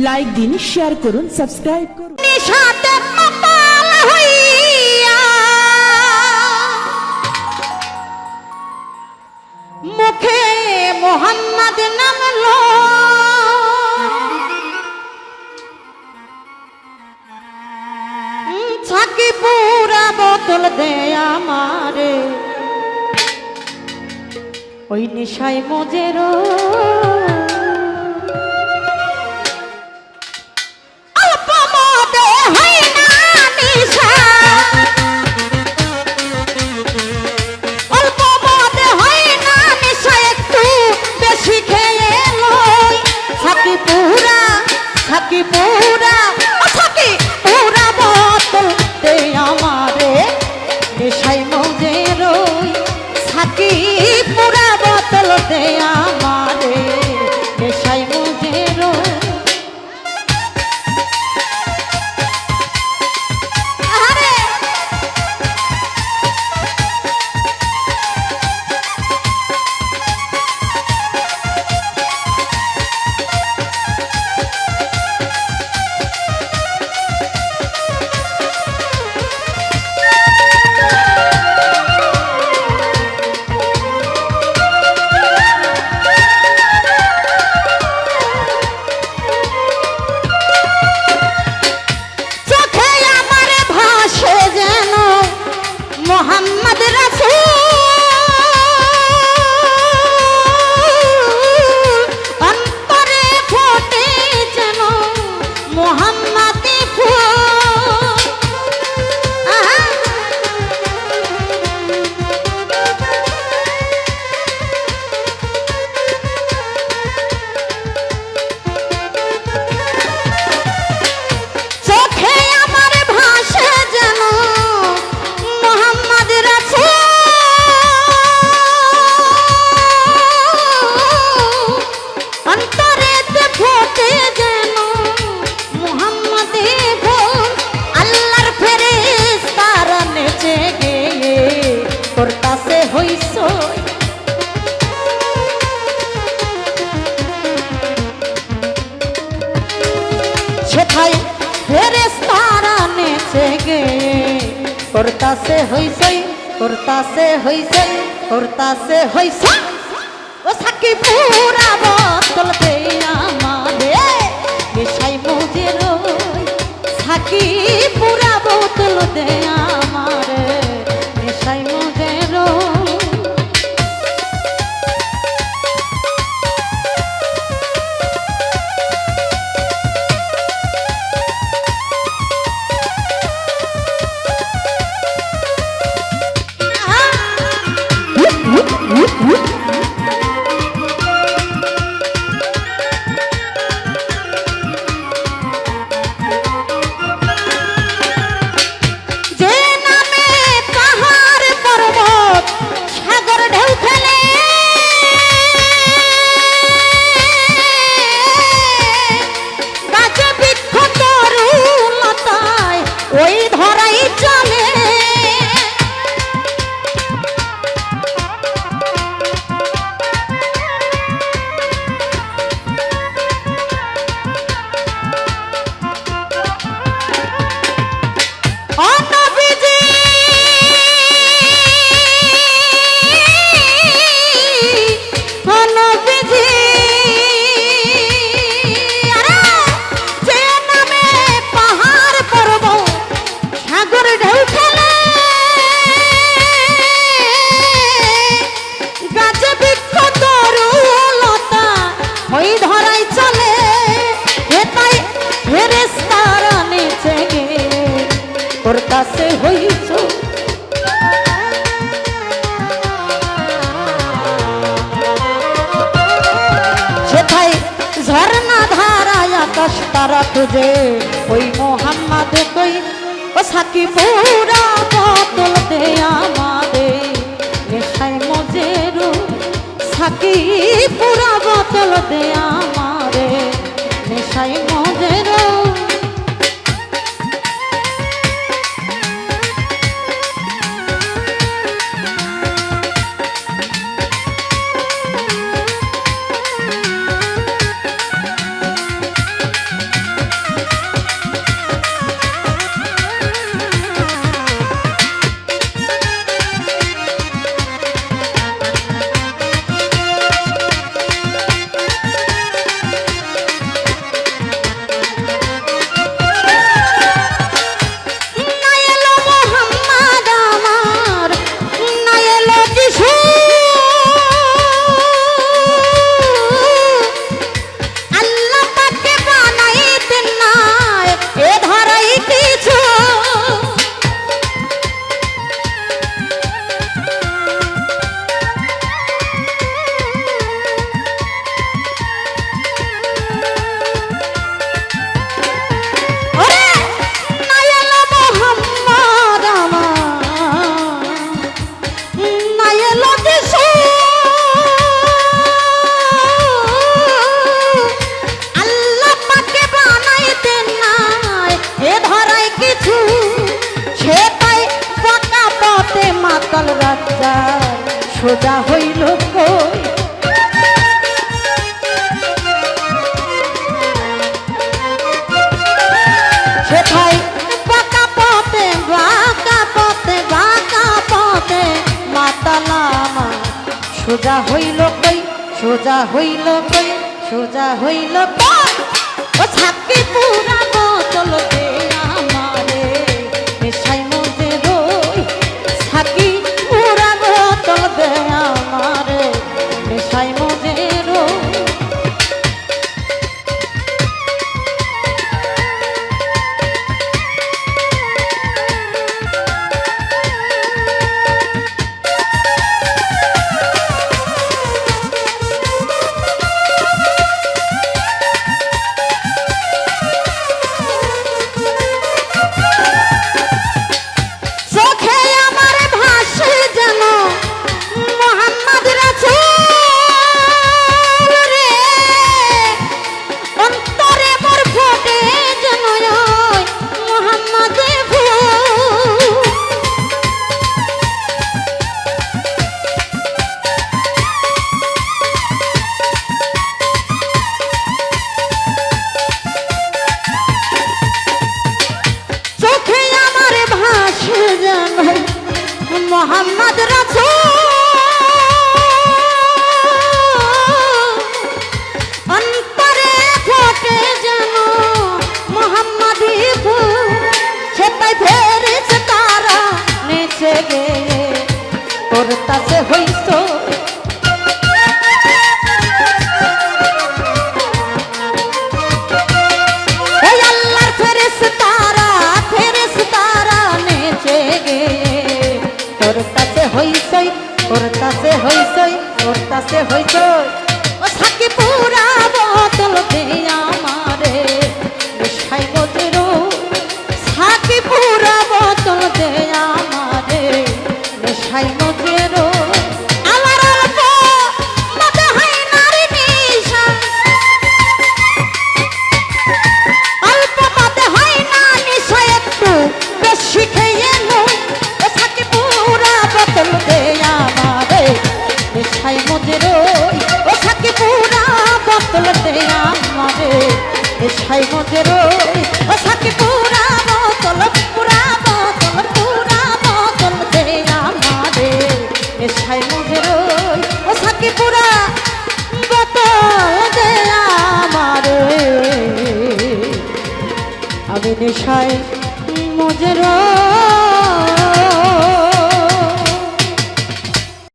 Like দিন, share করুন, subscribe করুন। মুখে মোহাম্মদ নাম লো, ছাকি পুরা বোতল দে আমারে, ওই নেশায় মজেরো মোহাম্মদ রাসূল, অন্তরে ফোটে যেন মোহাম্মদী ফুল। চোখে আমার ভাসে যেন করতাছে হইছই, করতাছে হইছই, করতাছে হইছই, ও সাকি পুরা বোতল দে আমারে, নেশাই মজে রই, সাকি পুরা বোতল দে আমারে, নেশাই মজে রই। করতাছে হইছ সেথায় ঝর্ণা ধারায় আকাশ তারা খুঁজে, ওই মোহাম্মদ কই, ও সাকি পুরা বোতল দে আমারে, নেশায় মজে রই, সাকি পুরা বোতল দে আমারে, নেশায় মজে রই। সোজা হইল কই সোজা হইল কই ও সাকি পুরা বোতল দে আমারে নেশায় মজে রই সাকি পুরা বোতল দে আমারে নেশায় মজে রই মোহাম্মদ রাসূল অন্তরে ফোটে যেন মোহাম্মদী ফুল সেটাই ফেরেশতারা নেচে গেয়ে তোর কাছে হইছ এই আল্লাহর ফেরেশতারা নেচে গেয়ে তোর কাছে হইছই তোর কাছে হইছই তোর কাছে হইছই ও সাকি পুরা বোতল দে আমারে নেশায় মজে রই সাকি পুরা বোতল দে আমারে নেশায় মজে রই আমার অল্প মতে হয় নারী নেশা অল্প মতে হয় না নেশা একটু বেশি খেয়ে নই বোতল দে আমারে নেশায় মজে রই ও সাকি পুরা বোতল দে আমারে নেশায় মজে রই ও সাকি পুরা বোতল দে আমারে নেশায় মজে রই ও সাকি পুরা বোতল দে আমারে আমি নেশায় মজে রই